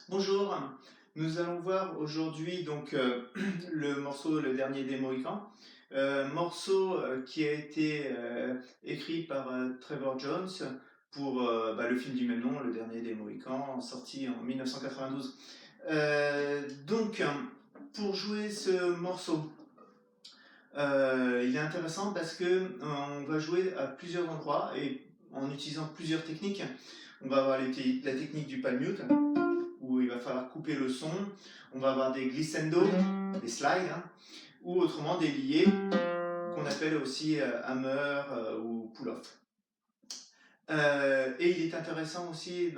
Bonjour, nous allons voir aujourd'hui donc le morceau Le Dernier des Mohicans, morceau qui a été écrit par Trevor Jones pour le film du même nom, Le Dernier des Mohicans, sorti en 1992. Donc, pour jouer ce morceau, il est intéressant parce que on va jouer à plusieurs endroits et en utilisant plusieurs techniques. On va avoir la technique du palm mute, où il va falloir couper le son. On va avoir des glissando, des slides, ou autrement des liés, qu'on appelle aussi hammer ou pull-off. Et il est intéressant aussi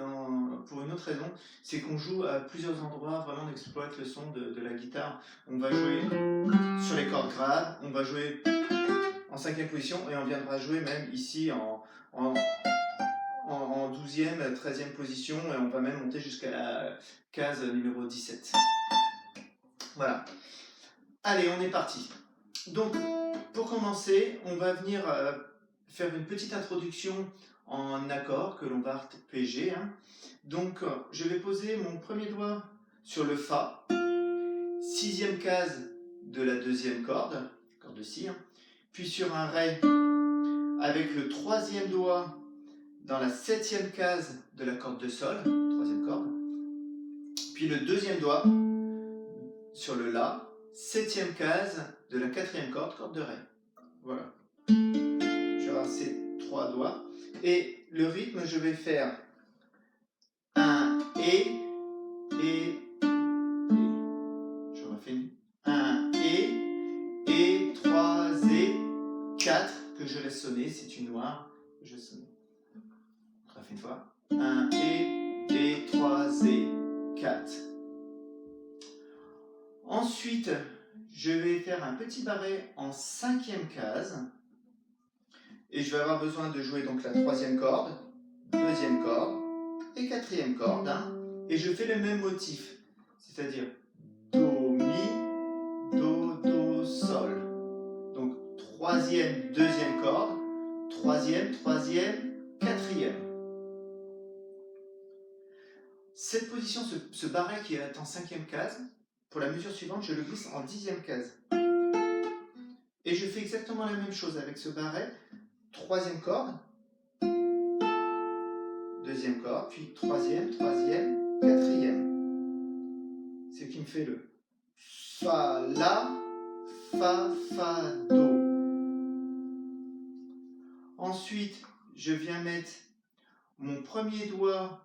pour une autre raison, c'est qu'on joue à plusieurs endroits, vraiment on exploite le son de la guitare. On va jouer sur les cordes graves, on va jouer en 5e position et on viendra jouer même ici en 12e, 13e position et on va même monter jusqu'à la case numéro 17. Voilà. Allez, on est parti. Donc, pour commencer, on va venir faire une petite introduction en accords que l'on va arpéger. Donc, je vais poser mon premier doigt sur le Fa, 6e case de la 2e corde de Si, puis sur un Ré avec le 3e doigt dans la 7e case de la corde de Sol, 3e corde, puis le 2e doigt sur le La, 7e case de la 4e corde de Ré. Voilà. Je vais avoir ces 3 doigts. Et le rythme, je vais faire un et. Je refais un et, 3 et, 4 que je laisse sonner. C'est une noire que je sonne. Je refais une fois. Un et, 3 et, 4. Ensuite, je vais faire un petit barré en 5e case. Et je vais avoir besoin de jouer donc la 3e corde, 2e corde et 4e corde. Et je fais le même motif, c'est-à-dire Do, Mi, Do, Sol. Donc 3e, 2e corde, 3e, 4e. Cette position, ce barré qui est en 5e case, pour la mesure suivante, je le glisse en 10e case. Et je fais exactement la même chose avec ce barré, 3e corde, 2e corde, puis 3e, 4e. Ce qui me fait le Fa, La, Fa, Do. Ensuite, je viens mettre mon premier doigt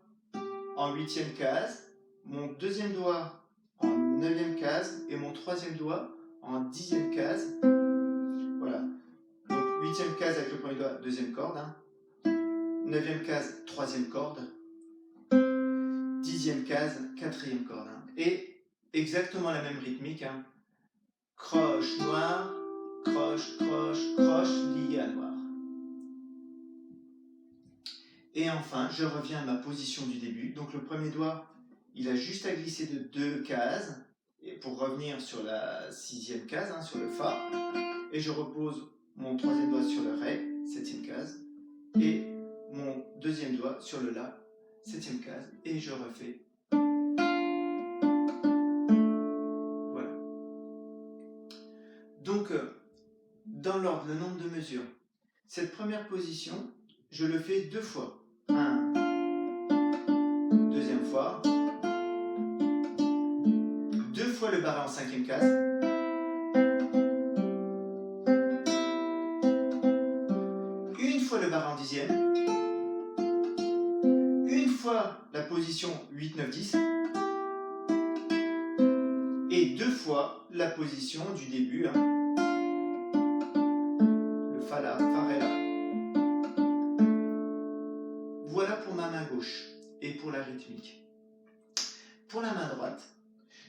en 8e case, mon 2e doigt en 9e case et mon 3e doigt en 10e case. Voilà. Donc 8e case avec le premier doigt, 2e corde. 9e case, 3e corde. 10e case, 4e corde. Et exactement la même rythmique. Croche, noir, croche, croche, croche, lié à noir. Et enfin, je reviens à ma position du début. Donc le premier doigt, il a juste à glisser de 2 cases et pour revenir sur la 6e case, sur le Fa. Et je repose mon 3e doigt sur le Ré, 7e case. Et mon 2e doigt sur le La, 7e case. Et je refais. Voilà. Donc, dans l'ordre, le nombre de mesures. Cette première position, je le fais 2 fois. 1, 2e fois. 2 fois le barré en 5e case. Une fois le barré en 10e. Une fois la position 8, 9, 10. Et 2 fois la position du début. Le Fa, La, Fa, Ré, La. Voilà pour ma main gauche et pour la rythmique. Pour la main droite,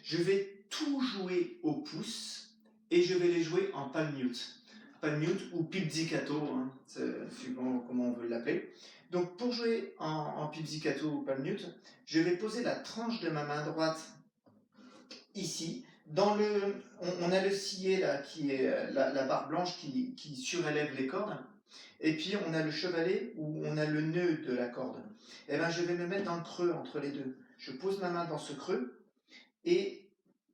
je vais tout jouer au pouce et je vais les jouer en palm mute. Palm mute ou pizzicato, suivant comment on veut l'appeler. Donc pour jouer en pizzicato ou palm mute, je vais poser la tranche de ma main droite ici. On a le sillet là, qui est la barre blanche qui surélève les cordes. Et puis on a le chevalet où on a le nœud de la corde. Et bien je vais me mettre dans le creux entre les deux. je pose ma main dans ce creux et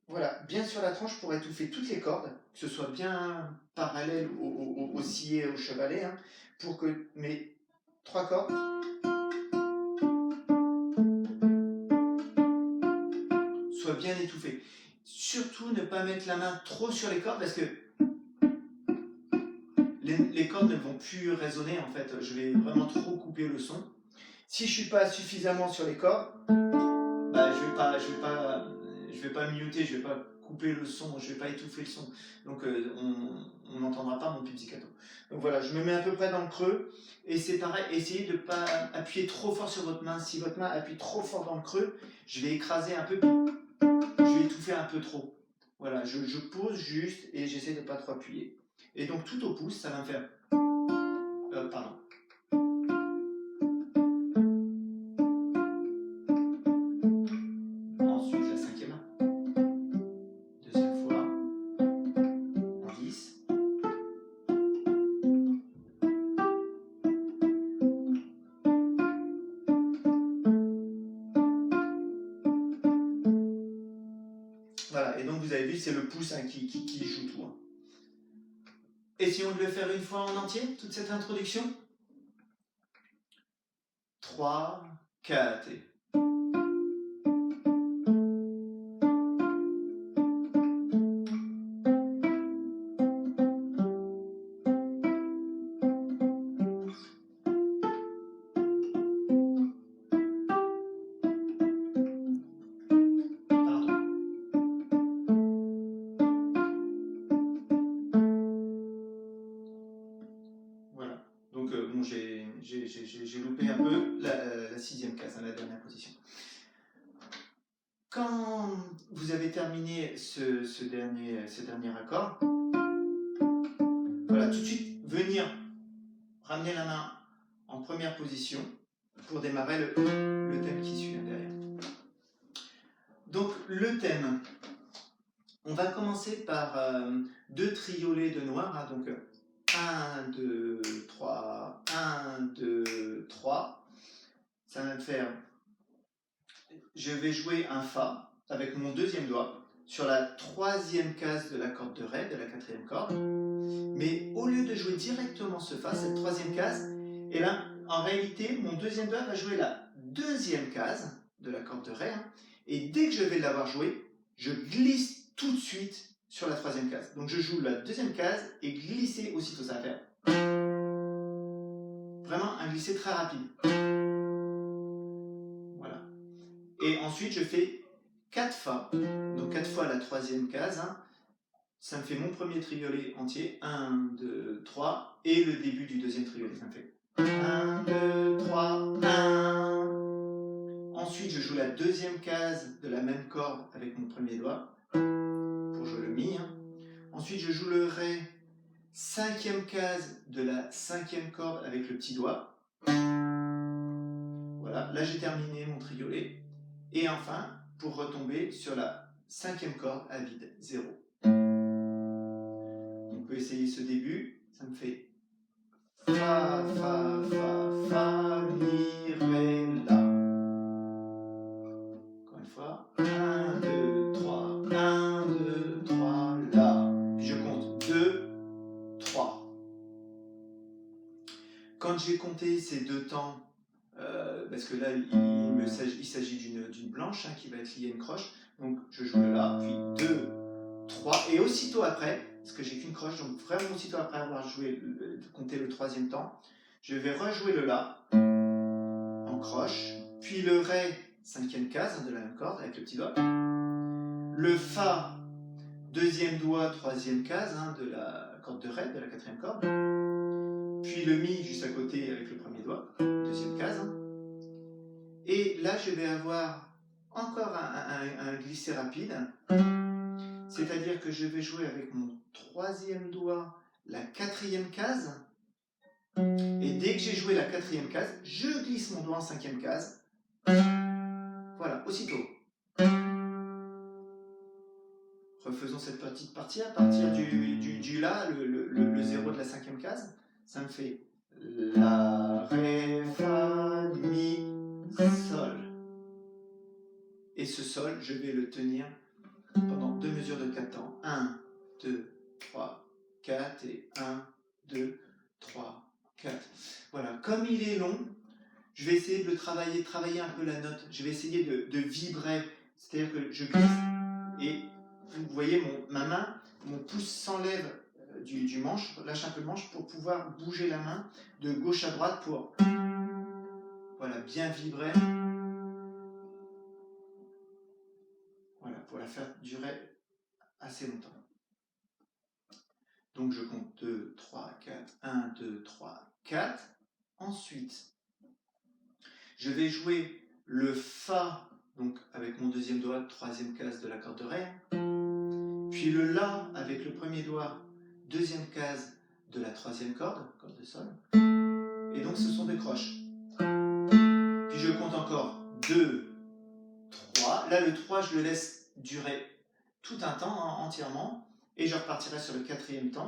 voilà, bien sur la tranche pour étouffer toutes les cordes, que ce soit bien parallèle au sillet, au chevalet, hein, pour que mes 3 cordes soient bien étouffées. Surtout ne pas mettre la main trop sur les cordes parce que les cordes ne vont plus résonner en fait. Je vais vraiment trop couper le son. Si je suis pas suffisamment sur les cordes, bah, je vais pas muter, je vais pas couper le son, je vais pas étouffer le son. Donc on n'entendra pas mon pizzicato. Donc voilà, je me mets à peu près dans le creux. Et c'est pareil, essayez de ne pas appuyer trop fort sur votre main. Si votre main appuie trop fort dans le creux, je vais écraser un peu, je vais étouffer un peu trop. Voilà, je pose juste et j'essaie de ne pas trop appuyer. Et donc tout au pouce, ça va me faire... pardon. Ensuite la 5e. Deuxième fois. En 10. Voilà, et donc vous avez vu, c'est le pouce hein, qui joue tout. Hein. Essayons de le faire une fois en entier, toute cette introduction. 3, 4 et... Voilà. Donc bon, j'ai loupé un peu la 6e case, hein, la dernière position. Quand vous avez terminé ce dernier accord, voilà, tout de suite venir ramener la main en première position pour démarrer le thème qui suit derrière. Donc le thème, on va commencer par 2 triolets de noir, hein, donc 1, 2, 3, 1, 2, 3. Ça va me faire... Je vais jouer un Fa avec mon 2e doigt sur la 3e case de la corde de Ré, de la 4e corde. Mais au lieu de jouer directement ce Fa, cette 3e case, et là, en réalité, mon 2e doigt va jouer la 2e case de la corde de Ré. Hein, et dès que je vais l'avoir joué, je glisse tout de suite sur la 3e case. Donc je joue la 2e case et glisser aussitôt, ça va faire vraiment un glisser très rapide. Voilà. Et ensuite je fais 4 Fa, donc 4 fois la 3e case. Hein. Ça me fait mon premier triolet entier, 1, 2, 3, et le début du 2e triolet, ça me fait 1, 2, 3, 1. Ensuite, je joue la 2e case de la même corde avec mon premier doigt, pour jouer le Mi. Hein. Ensuite, je joue le Ré, 5e case de la 5e corde avec le petit doigt. Voilà, là j'ai terminé mon triolet. Et enfin, pour retomber sur la 5e corde à vide, 0. On peut essayer ce début, ça me fait Fa, Fa, Fa, Fa, Mi, Ré, La. Encore une fois, 1, 2, 3, 1, 2, 3, La. Puis je compte 2, 3. Quand j'ai compté ces 2 temps, parce que là il s'agit d'une blanche hein, qui va être liée à une croche, donc je joue le La, puis 2, 3, et aussitôt après, parce que j'ai qu'une croche, donc vraiment aussitôt après avoir compté le 3e temps, je vais rejouer le La en croche, puis le Ré, 5e case de la même corde avec le petit doigt, le Fa, 2e doigt, 3e case hein, de la corde de Ré, de la 4e corde, puis le Mi juste à côté avec le premier doigt, 2e case, hein. Et là je vais avoir encore un glissé rapide, c'est-à-dire que je vais jouer avec mon 3e doigt la 4e case, et dès que j'ai joué la 4e case, je glisse mon doigt en 5e case, voilà, aussitôt. Refaisons cette petite partie, à partir du La, le 0 de la 5e case, ça me fait La, Ré, Fa, Mi, Sol. Et ce sol, je vais le tenir pendant 2 mesures de 4 temps. 1, 2, 3, 4 et 1, 2, 3, 4. Voilà, comme il est long, je vais essayer de le travailler un peu la note. Je vais essayer de vibrer, c'est-à-dire que je glisse et vous voyez ma main, mon pouce s'enlève du manche, lâche un peu le manche pour pouvoir bouger la main de gauche à droite pour voilà, bien vibrer. Voilà, pour la faire durer assez longtemps. Donc je compte 2, 3, 4, 1, 2, 3, 4. Ensuite, je vais jouer le Fa, donc avec mon deuxième doigt, troisième case de la corde de Ré. Puis le La avec le premier doigt, deuxième case de la troisième corde de Sol. Et donc ce sont des croches. Puis je compte encore 2, 3. Là le 3, je le laisse durer tout un temps entièrement. Et je repartirai sur le quatrième temps.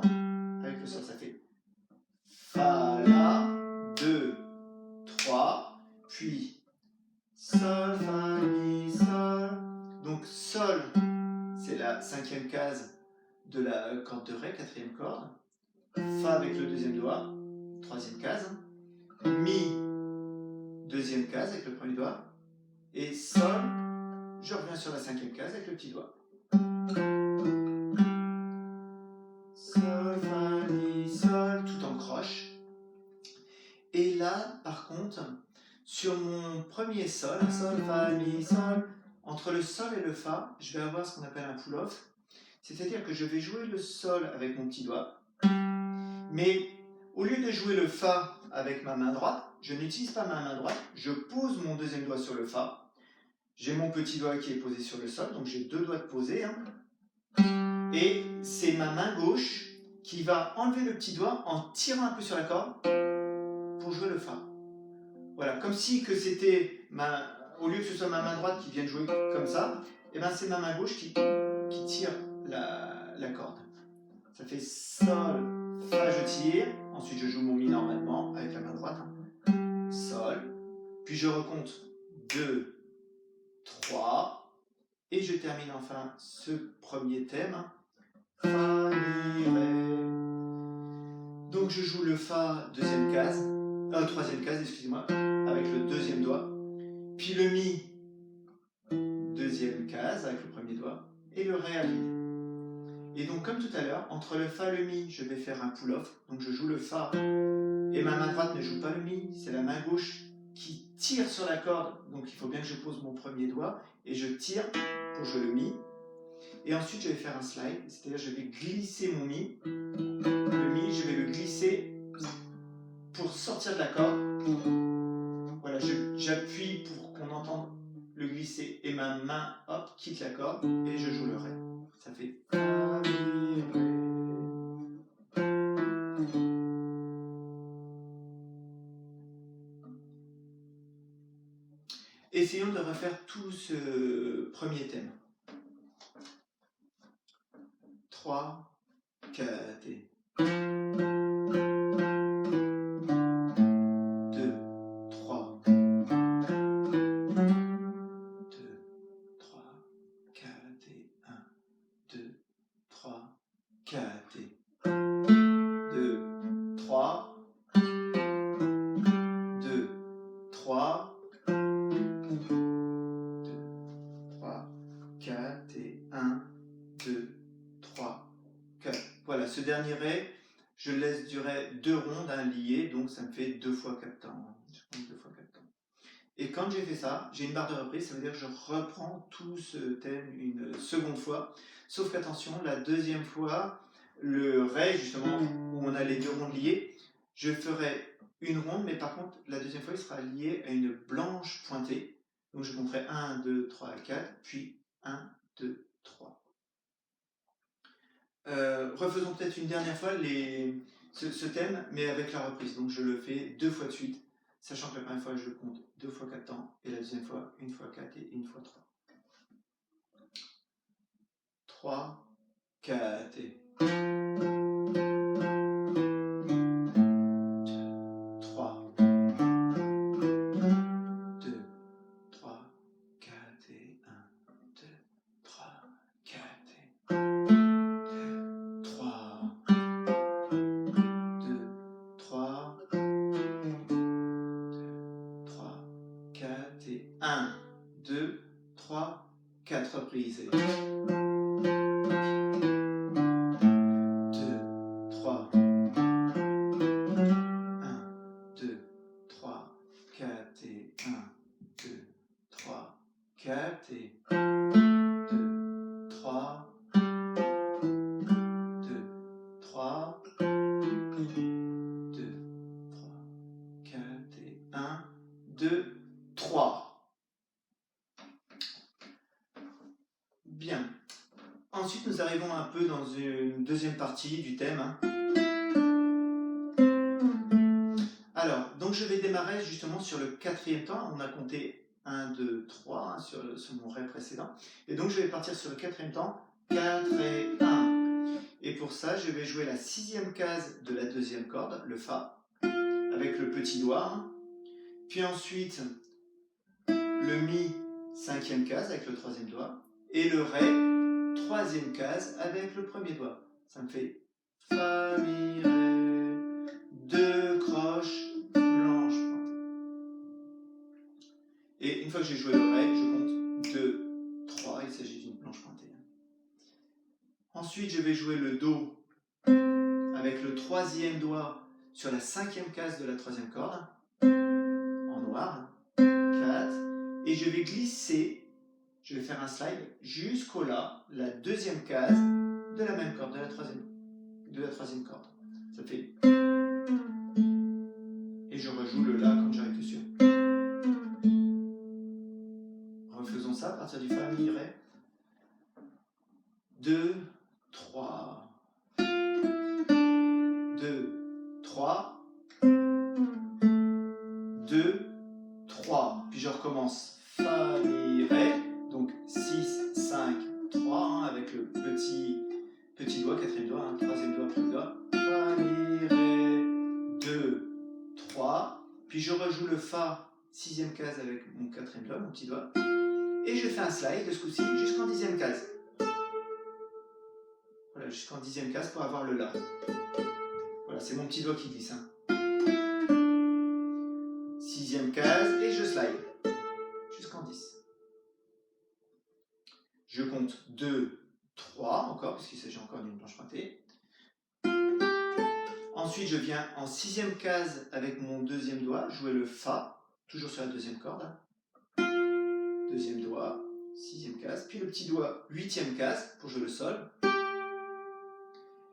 Avec le Sol, ça fait Fa, La, 2, 3. Puis Sol, Fa, Mi, Sol. Donc Sol, c'est la cinquième case de la corde de Ré, quatrième corde. Fa avec le deuxième doigt, troisième case. Mi, deuxième case avec le premier doigt. Et Sol, je reviens sur la cinquième case avec le petit doigt. Sol, Fa, Mi, Sol, tout en croche. Et là, par contre, sur mon premier Sol, Sol, Fa, Mi, Sol, entre le Sol et le Fa, je vais avoir ce qu'on appelle un pull-off. C'est-à-dire que je vais jouer le Sol avec mon petit doigt. Mais au lieu de jouer le Fa avec ma main droite, je n'utilise pas ma main droite, je pose mon deuxième doigt sur le Fa. J'ai mon petit doigt qui est posé sur le Sol, donc j'ai 2 doigts de posés. Et c'est ma main gauche qui va enlever le petit doigt en tirant un peu sur la corde pour jouer le Fa. Voilà, comme si que c'était au lieu que ce soit ma main droite qui vienne jouer comme ça, et ben c'est ma main gauche qui tire la corde. Ça fait Sol, Fa, je tire, ensuite je joue mon Mi normalement avec la main droite, Sol, puis je recompte 2, 3, et je termine enfin ce premier thème, Fa, Mi, Ré. Donc je joue le Fa, troisième case, excusez-moi, avec le deuxième doigt, puis le Mi, deuxième case avec le premier doigt, et le Ré à vide. Et donc comme tout à l'heure, entre le Fa et le Mi, je vais faire un pull-off, donc je joue le Fa, et ma main droite ne joue pas le Mi, c'est la main gauche qui tire sur la corde, donc il faut bien que je pose mon premier doigt, et je tire pour jouer le Mi, et ensuite je vais faire un slide, c'est-à-dire je vais glisser mon Mi, le Mi, je vais le glisser pour sortir de la corde, voilà, j'appuie pour qu'on entende le glisser, et ma main, hop, quitte la corde, et je joue le Ré, ça fait Fa, Mi, Ré. Essayons de refaire tout ce premier thème. 3, 4 et 2, 3, 2, 3, 4 et 1, 2, 3, 4 et 2, 3, 2, 3, 2, 3, 4 et 1, 2, 3, 4. Voilà, ce dernier Ré, je le laisse durer 2 rondes, liées, donc ça me fait 2 fois 4 temps. Je compte 2 fois 4 temps. Et quand j'ai fait ça, j'ai une barre de reprise, ça veut dire que je reprends tout ce thème une seconde fois. Sauf qu'attention, la deuxième fois, le Ré, justement, où on a les 2 rondes liées, je ferai une ronde, mais par contre, la deuxième fois, il sera lié à une blanche pointée. Donc je compterai 1, 2, 3, 4, puis 1, 2, 3. Refaisons peut-être une dernière fois ce thème, mais avec la reprise. Donc je le fais 2 fois de suite, sachant que la première fois je compte 2 fois 4 temps, et la deuxième fois 1 fois 4 et 1 fois 3. 3, 4 et 2, 3, 2, 3, 4 et 1, 1, 2, 3, 4 reprises. 2, 3, 1, 2, 3, 4 et 1, 2, 3, 4 et 2, 3, 2, 3, 2, 3, 4 et 1, 2, 3. Bien. Ensuite, nous arrivons un peu dans une deuxième partie du thème. Alors, donc je vais démarrer justement sur le quatrième temps. On a compté 1, 2, 3 sur mon ré précédent. Et donc je vais partir sur le quatrième temps, 4 et 1. Et pour ça, je vais jouer la sixième case de la deuxième corde, le Fa, avec le petit doigt. Puis ensuite, le Mi, cinquième case avec le troisième doigt. Et le Ré, troisième case avec le premier doigt. Ça me fait Fa, Mi, Ré, 2 croches blanches pointées. Et une fois que j'ai joué le Ré, je compte 2, 3, il s'agit d'une planche pointée. Ensuite, je vais jouer le Do avec le troisième doigt sur la cinquième case de la troisième corde, en noir, 4, et je vais glisser, je vais faire un slide jusqu'au La, la deuxième case de la même corde, de la troisième corde. Ça fait... Et je rejoue le La comme j'arrive dessus. Refaisons ça à partir du Fa, Mi, Ré. 2, 3, 2, 3, 2, 3. Puis je recommence Fa, Mi, Ré. Donc 6, 5, 3, avec le petit doigt, quatrième doigt, troisième doigt, premier doigt. Fa, Mi, Ré, 2, 3. Puis je rejoue le Fa, sixième case avec mon quatrième doigt, mon petit doigt. Et je fais un slide de ce coup-ci jusqu'en dixième case. Voilà, jusqu'en dixième case pour avoir le La. Voilà, c'est mon petit doigt qui glisse. Sixième case et je slide jusqu'en 10. Je compte 2, 3 encore, puisqu'il s'agit encore d'une planche pointée. Ensuite, je viens en sixième case avec mon deuxième doigt, jouer le Fa, toujours sur la deuxième corde. Deuxième doigt, sixième case, puis le petit doigt, huitième case, pour jouer le Sol.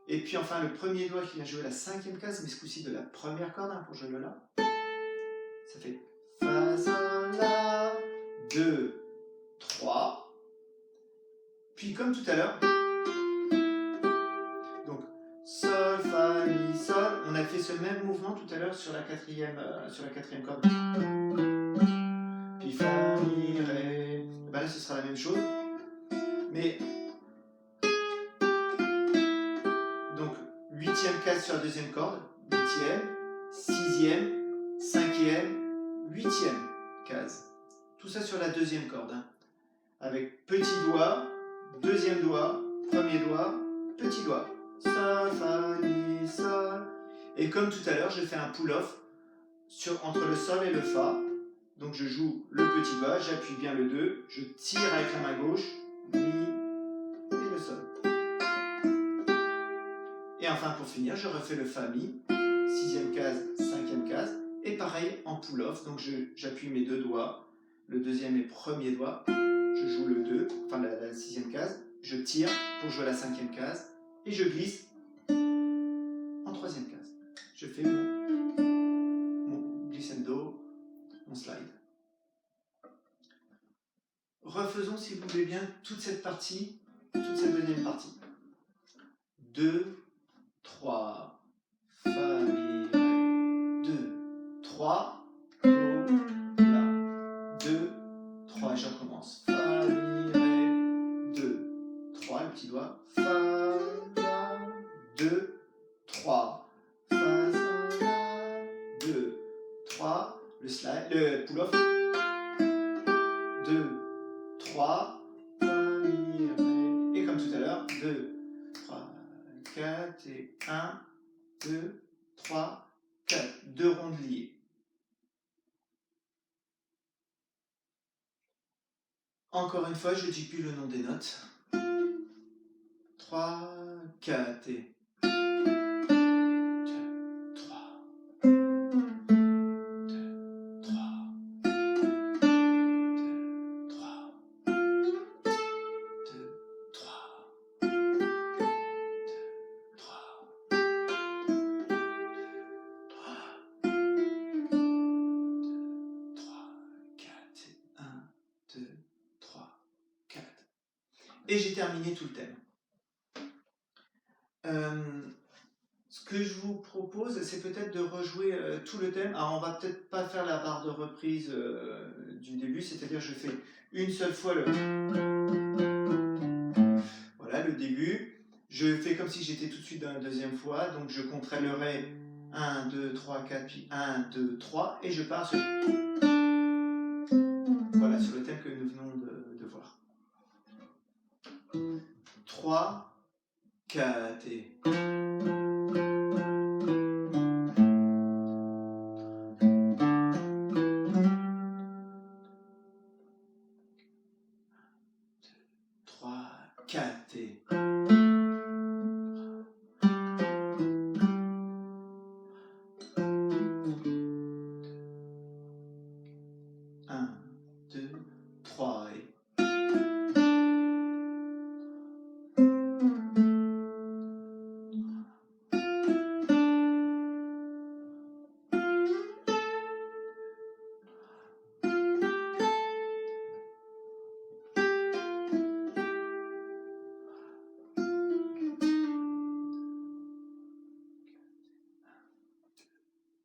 Et puis enfin, le premier doigt qui vient jouer la cinquième case, mais ce coup-ci de la première corde, pour jouer le La. Ça fait Fa, Sol, La, 2, 3. Puis comme tout à l'heure, donc Sol, Fa, Mi, Sol, on a fait ce même mouvement tout à l'heure sur la quatrième corde. Puis Fa, Mi, Ré, ben là ce sera la même chose, mais donc huitième case sur la deuxième corde, huitième, sixième, cinquième, huitième case. Tout ça sur la deuxième corde, avec petit doigt, deuxième doigt, premier doigt, petit doigt. Sol, Fa, Mi, Sol. Et comme tout à l'heure, je fais un pull-off entre le Sol et le Fa. Donc je joue le petit doigt, j'appuie bien le 2, je tire avec la main gauche, Mi et le Sol. Et enfin pour finir, je refais le Fa, Mi, sixième case, cinquième case. Et pareil en pull-off, donc j'appuie mes deux doigts, le deuxième et premier doigt. Je joue le 2, enfin la sixième case, je tire pour jouer la cinquième case et je glisse en troisième case. Je fais mon glissando, mon slide. Refaisons, si vous voulez bien, toute cette partie, toute cette deuxième partie. 2, 3, Fa, Mi, Ré, 2, 3, Do, La, 2, 3, et je recommence. Fa, Mi, Ré, 2, 3, le petit doigt. Fa, La, 2, 3. Fa, Sol, La, 2, 3. Le slide, le pull-off. 2, 3. Fa, Mi, Ré. Et comme tout à l'heure, 2, 3, 4 et 1, 2, 3, 4. 2 rondes liées. Encore une fois, je ne dis plus le nom des notes. 3, 4 et 2, 3, 2, 3, 2, 3, 2, 3, 3, 4, 1, 2, 3, 4. Et j'ai terminé tout le thème. Ce que je vous propose, c'est peut-être de rejouer tout le thème. Alors, on va peut-être pas faire la barre de reprise du début, c'est-à-dire je fais une seule fois voilà, le début. Je fais comme si j'étais tout de suite dans la deuxième fois, donc je compterai le Ré 1, 2, 3, 4, puis 1, 2, 3, et je pars sur, voilà, sur le thème que nous venons de voir. 3, 4 et... 3, 4 et... 1, 2, 3 et...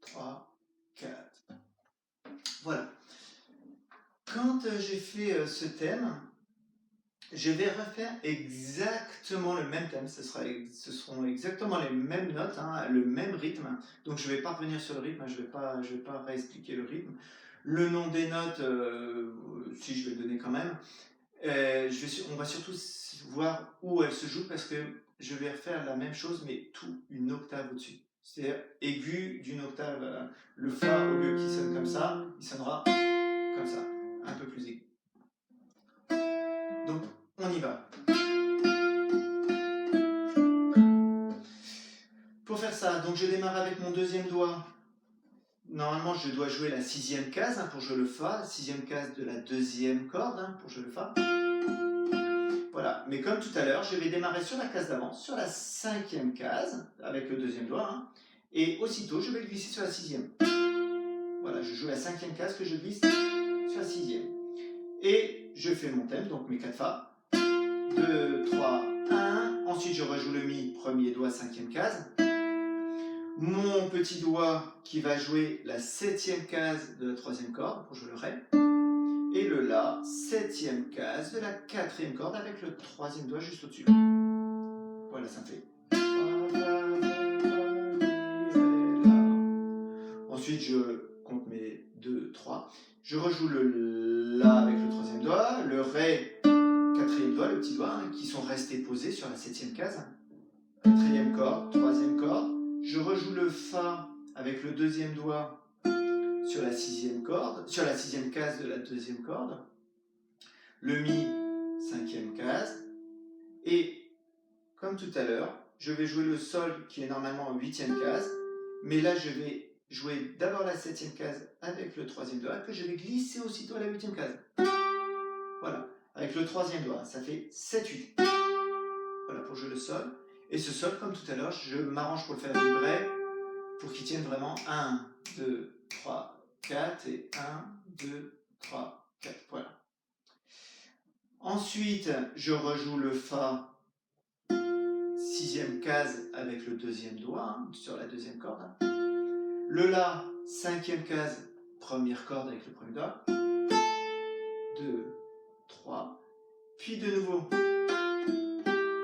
3, 4. Voilà. Quand j'ai fait ce thème, je vais refaire exactement le même thème. Ce seront exactement les mêmes notes, hein, le même rythme. Donc je ne vais pas revenir sur le rythme, hein, je ne vais pas réexpliquer le rythme. Le nom des notes, si je vais le donner quand même. On va surtout voir où elles se jouent parce que je vais refaire la même chose mais tout une octave au-dessus. C'est-à-dire aigu d'une octave, le Fa au lieu qui sonne comme ça, il sonnera comme ça, un peu plus aigu. Donc on y va. Pour faire ça, donc je démarre avec mon deuxième doigt. Normalement, je dois jouer la sixième case pour jouer le Fa, sixième case de la deuxième corde pour jouer le Fa. Voilà, mais comme tout à l'heure, je vais démarrer sur la case d'avant, sur la cinquième case, avec le deuxième doigt, et aussitôt, je vais le glisser sur la sixième. Voilà, je joue la cinquième case que je glisse sur la sixième. Et je fais mon thème, donc mes 4 Fa. 2, 3, 1. Ensuite, je rejoue le Mi, premier doigt, cinquième case. Mon petit doigt qui va jouer la septième case de la troisième corde, pour jouer le Ré. Et le La, septième case de la quatrième corde avec le troisième doigt juste au-dessus. Voilà, ça me fait. Ensuite, je compte mes 2, 3. Je rejoue le La avec le troisième doigt, le Ré, quatrième doigt, le petit doigt, qui sont restés posés sur la septième case. Quatrième corde, troisième corde. Je rejoue le Fa avec le deuxième doigt sur la sixième corde, sur la sixième case de la deuxième corde. Le Mi, cinquième case. Et comme tout à l'heure, je vais jouer le Sol qui est normalement en huitième case. Mais là, je vais jouer d'abord la septième case avec le troisième doigt que je vais glisser aussitôt à la huitième case. Voilà, avec le troisième doigt, ça fait 7, 8. Voilà, pour jouer le Sol. Et ce Sol, comme tout à l'heure, je m'arrange pour le faire vibrer pour qu'il tienne vraiment 1, 2, 3, 4 et 1, 2, 3, 4. Voilà. Ensuite, je rejoue le Fa, sixième case avec le deuxième doigt, sur la deuxième corde. Le La, cinquième case, première corde avec le premier doigt. 2, 3, puis de nouveau.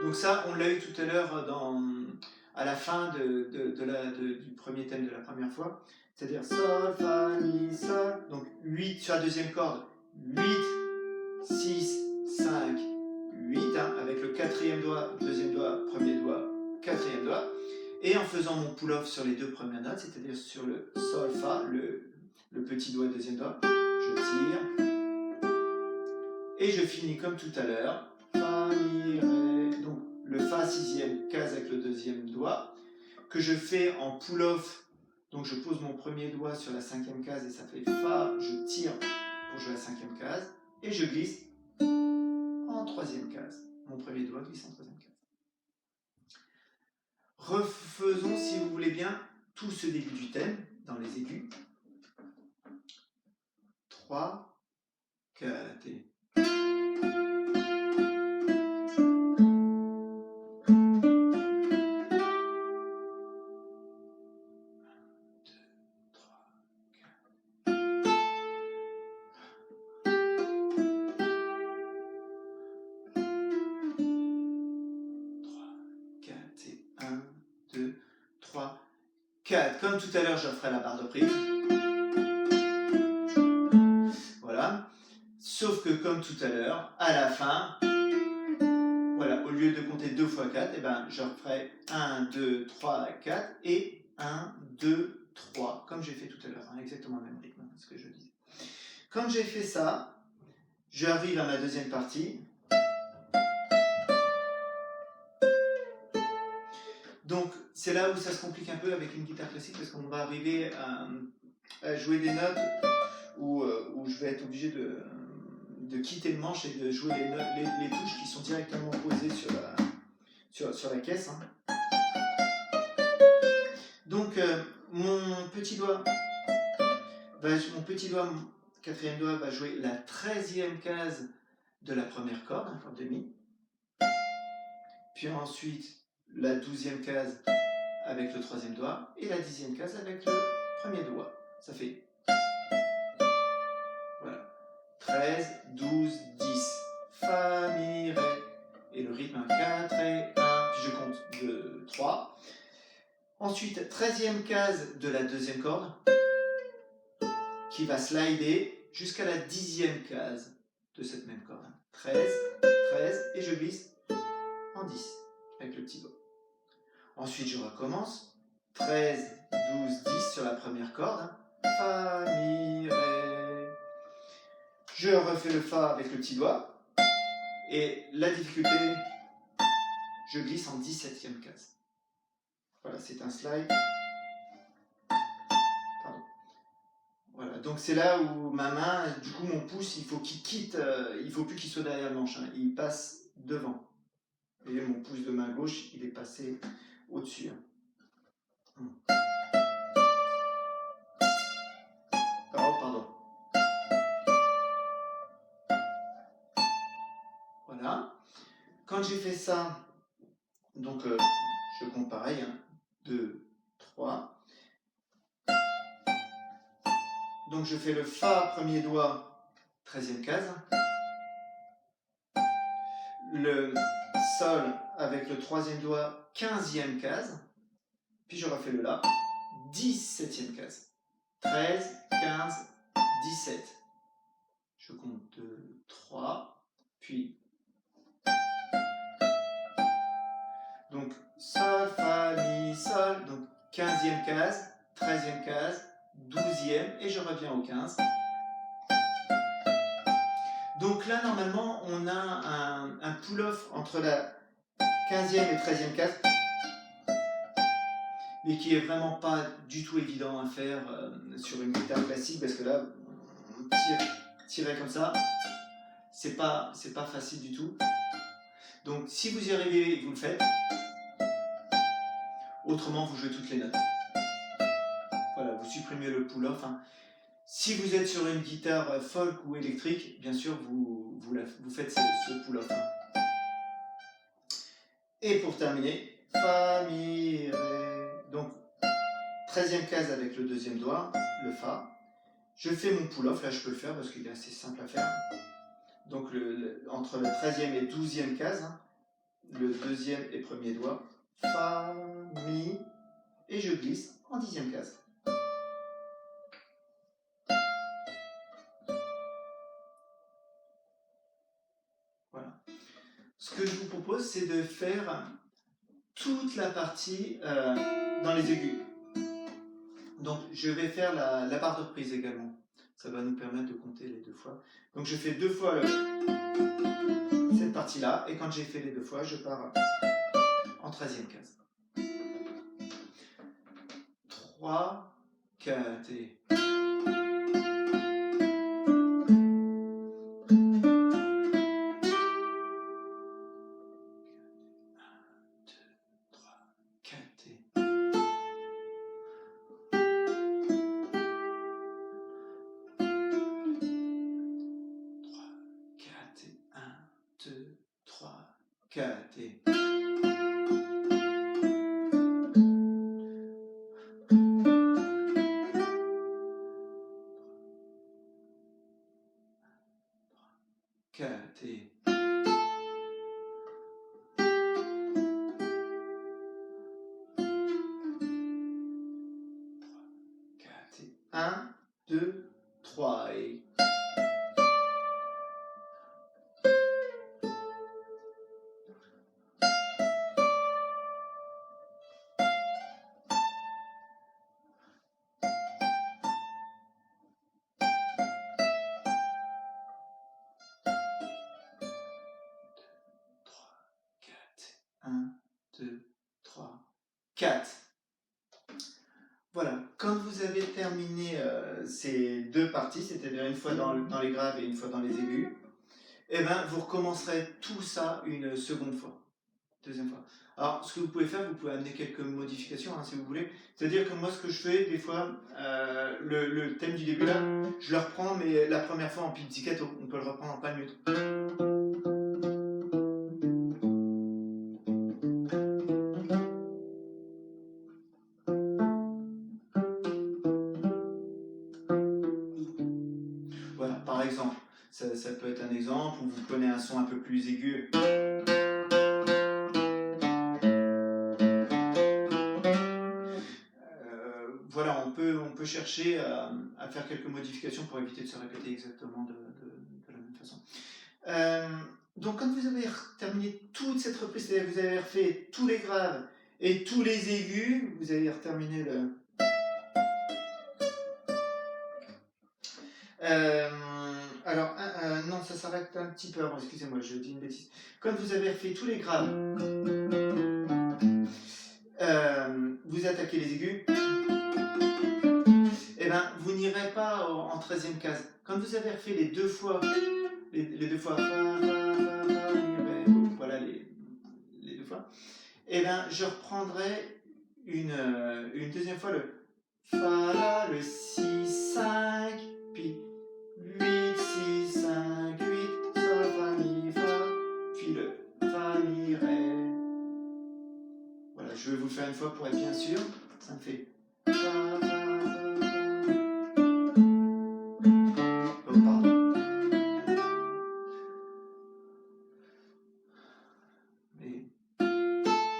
Donc ça, on l'a eu tout à l'heure à la fin du premier thème de la première fois. C'est-à-dire Sol, Fa, Mi, Sol. Donc 8 sur la deuxième corde. 8, 6, 5, 8, avec le quatrième doigt, deuxième doigt, premier doigt, quatrième doigt. Et en faisant mon pull-off sur les deux premières notes, c'est-à-dire sur le Sol, Fa, le petit doigt, deuxième doigt, je tire. Et je finis comme tout à l'heure. Fa, mi, ré. Donc le Fa 6e case avec le deuxième doigt, que je fais en pull-off. Donc je pose mon premier doigt sur la 5e case et ça fait Fa, je tire pour jouer la 5e case, et je glisse en 3e case. Mon premier doigt glisse en 3e case. Refaisons, si vous voulez bien, tout ce début du thème dans les aigus. 3, 4 et... Comme tout à l'heure, je ferai la barre de prise. Voilà. Sauf que comme tout à l'heure, à la fin, voilà, au lieu de compter 2 fois 4, eh ben, je referai 1, 2, 3, 4 et 1, 2, 3, comme j'ai fait tout à l'heure, hein, exactement le même rythme, ce que je disais. Quand j'ai fait ça, j'arrive à ma deuxième partie. Donc, c'est là où ça se complique un peu avec une guitare classique, parce qu'on va arriver à jouer des notes où je vais être obligé de quitter le manche et de jouer les touches qui sont directement posées sur la caisse. Hein. Donc, mon petit doigt, mon quatrième doigt va jouer la 13e case de la première corde, un corde de mi. Puis ensuite, la 12e case avec le 3e doigt et la 10e case avec le premier doigt. Ça fait voilà, 13, 12, 10, Fa, Mi, Ré, et le rythme 4 et 1, puis je compte 2, 3. Ensuite, 13e case de la deuxième corde qui va slider jusqu'à la 10e case de cette même corde. 13, 13, et je glisse en 10 avec le petit doigt. Ensuite, je recommence. 13, 12, 10 sur la première corde. Fa, Mi, Ré. Je refais le Fa avec le petit doigt. Et la difficulté, je glisse en 17e case. Voilà, c'est un slide. Pardon. Voilà, donc c'est là où ma main, du coup mon pouce, il faut qu'il quitte, il ne faut plus qu'il soit derrière le manche, hein, il passe devant. Et mon pouce de main gauche, il est passé au-dessus. Hein. Oh, pardon. Voilà. Quand j'ai fait ça, donc je compte pareil, hein, 2, 3. Donc je fais le Fa, premier doigt, 13e case. Le Sol avec le 3e doigt, 15e case. Puis je refais le La, 17e case. 13, 15, 17. Je compte 2, 3, puis... Donc Sol, Fa, Mi, Sol, donc 15e case, 13e case, 12e, et je reviens au 15. Donc là, normalement, on a un pull-off entre la 15e et 13e case, mais qui est vraiment pas du tout évident à faire sur une guitare classique, parce que là, tirer comme ça, c'est pas facile du tout. Donc si vous y arrivez, vous le faites. Autrement, vous jouez toutes les notes. Voilà, vous supprimez le pull-off. Hein. Si vous êtes sur une guitare folk ou électrique, bien sûr, vous faites ce pull-off. Hein. Et pour terminer, Fa, Mi, Ré. Donc, 13e case avec le deuxième doigt, le Fa. Je fais mon pull-off, là je peux le faire parce qu'il est assez simple à faire. Donc, entre la 13e et 12e case, hein, le deuxième et premier doigt, Fa, Mi, et je glisse en 10e case. Voilà. Ce que je vous propose, c'est de faire toute la partie dans les aigus. Donc, je vais faire la barre de reprise également. Ça va nous permettre de compter les 2 fois. Donc je fais 2 fois cette partie-là, et quand j'ai fait les 2 fois, je pars en 13e case. 3, 4 et... Un, deux, trois et... Un, deux, trois, quatre. Voilà, quand vous avez terminé ces 2 parties, c'est-à-dire une fois dans les graves et une fois dans les aigus, eh ben, vous recommencerez tout ça une seconde fois, deuxième fois. Alors, ce que vous pouvez faire, vous pouvez amener quelques modifications, hein, si vous voulez. C'est-à-dire que moi, ce que je fais, des fois, le thème du début, là, je le reprends, mais la première fois en pizzicato, on peut le reprendre en palmute. Voilà, par exemple, ça peut être un exemple, où vous prenez un son un peu plus aigu. Voilà, on peut chercher à faire quelques modifications pour éviter de se répéter exactement de la même façon. Donc quand vous avez terminé toute cette reprise, c'est-à-dire que vous avez refait tous les graves et tous les aigus, vous avez terminé le... alors, non, ça s'arrête un petit peu avant, excusez-moi, je dis une bêtise. Quand vous avez refait tous les graves, vous attaquez les aigus, et ben vous n'irez pas en 13e case. Quand vous avez refait les 2 fois, les 2 fois, voilà les 2 fois, et ben je reprendrai une deuxième fois le fa la, le 6, 5, puis 8, 6, 5, 8, sol, fa, mi, fa, puis le fa, mi, ré. Voilà, je vais vous le faire une fois pour être bien sûr. Ça me fait fa, fa, fa. Oh, pardon. Mais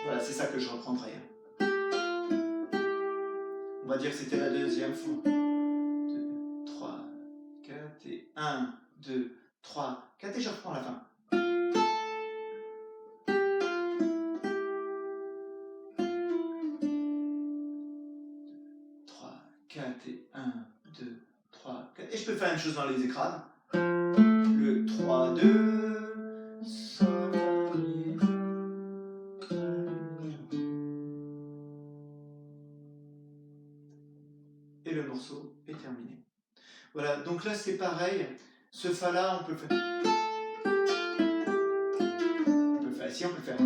voilà, c'est ça que je reprendrai. On va dire que c'était la deuxième fois. 2, 3, 4 et 1, 2, 3, 4 et je reprends la fin. 3, 4 et 1, 2, 3, 4. Et je peux faire la même chose dans les écrases. Le 3, 2, sol, fa, mi, fa, mi. Et le morceau est terminé. Voilà, donc là c'est pareil. Ce fa là, on peut le faire. On peut le faire ici, on peut le faire.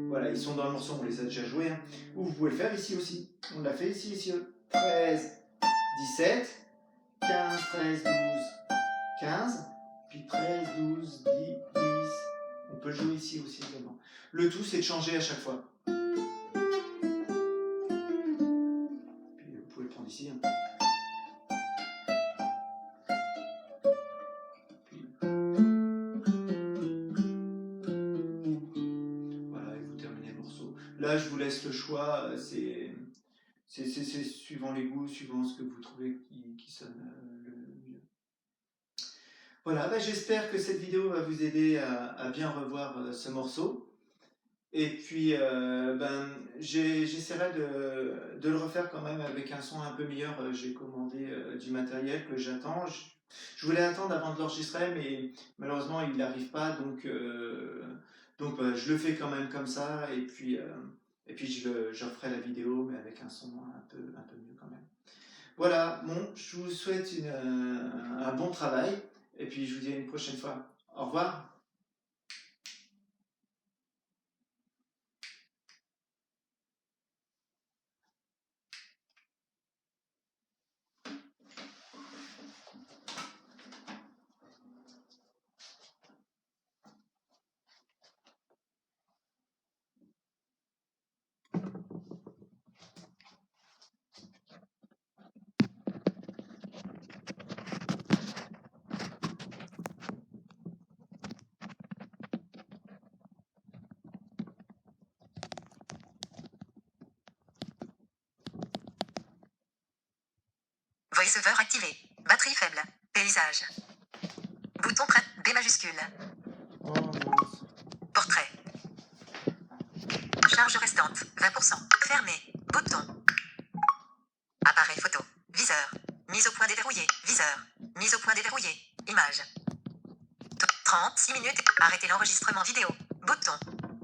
Voilà, ils sont dans le morceau, on les a déjà joués. Hein. Ou vous pouvez le faire ici aussi. On l'a fait ici. 13, 17, 15, 13, 12, 15, puis 13, 12, 10, 10. On peut le jouer ici aussi également. Le tout, c'est de changer à chaque fois. Puis vous pouvez le prendre ici. Hein. Puis... Voilà, et vous terminez le morceau. Là, je vous laisse le choix. C'est suivant les goûts, suivant ce que vous trouvez qui sonne le mieux. Voilà, bah, j'espère que cette vidéo va vous aider à bien revoir ce morceau. Et puis, j'essaierai de le refaire quand même avec un son un peu meilleur. J'ai commandé du matériel que j'attends. Je voulais attendre avant de l'enregistrer, mais malheureusement, il n'arrive pas. Donc je le fais quand même comme ça. Et puis je referai la vidéo, mais avec un son un peu mieux quand même. Voilà, bon, je vous souhaite un bon travail. Et puis, je vous dis à une prochaine fois. Au revoir. VoiceOver activé. Batterie faible. Paysage. Bouton prêt. B majuscule. Oh mince. Portrait. Charge restante. 20%. Fermé. Bouton. Appareil photo. Viseur. Mise au point déverrouillé. Viseur. Mise au point déverrouillé. Image. 36 minutes. Arrêtez l'enregistrement vidéo. Bouton.